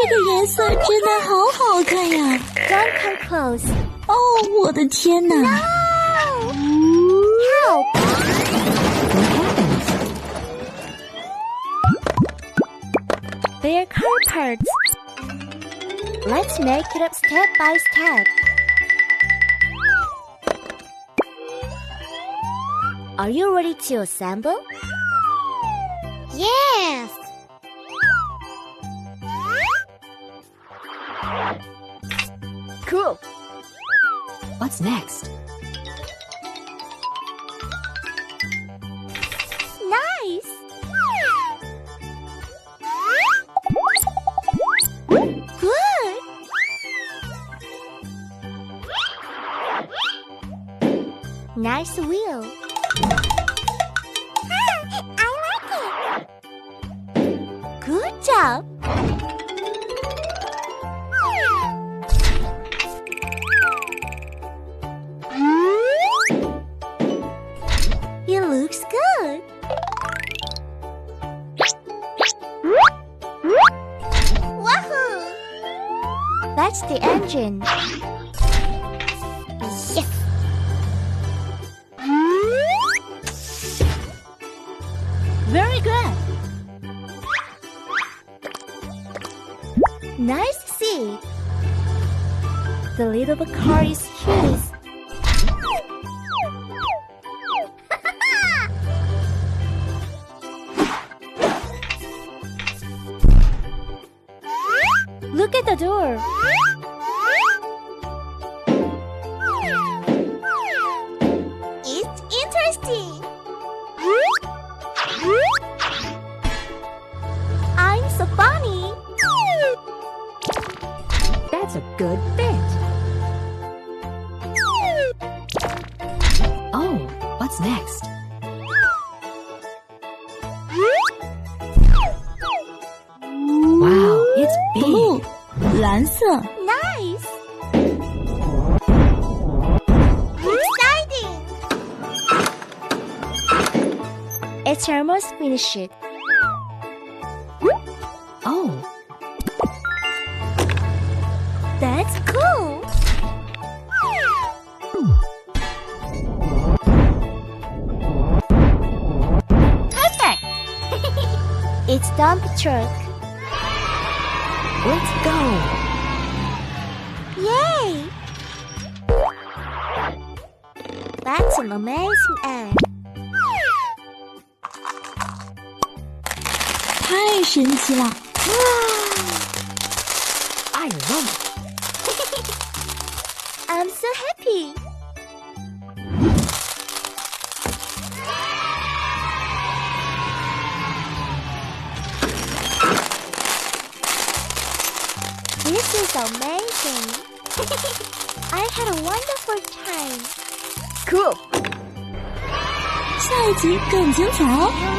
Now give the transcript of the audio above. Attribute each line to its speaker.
Speaker 1: 个颜色真的好好看呀
Speaker 2: Don't come close.
Speaker 1: 哦，我的天哪
Speaker 2: No! Help! They're car parts. Let's make it up step by step. Are you ready to assemble? Yes! Cool!
Speaker 3: What's next?
Speaker 2: Nice! Good! Nice wheel. I like it. Good job. It looks good. Wahoo! That's the engine. Yes. Very good. Nice to see. The lid of a car is huge. Look at the door. It's interesting. I'm so funny.
Speaker 3: That's a good fit. Oh, what's next? Wow, it's
Speaker 1: blue
Speaker 3: big.
Speaker 1: 蓝色
Speaker 2: Nice. Exciting. It's almost finished.
Speaker 3: Oh,
Speaker 2: That's cool. Perfect. It's dump truck.
Speaker 3: let's go.
Speaker 2: Yay! That's an amazing egg.
Speaker 1: 太神奇了
Speaker 3: I love it.
Speaker 2: I'm so happy. This is amazing. I had a wonderful time. Cool.
Speaker 1: 下一集更精彩哦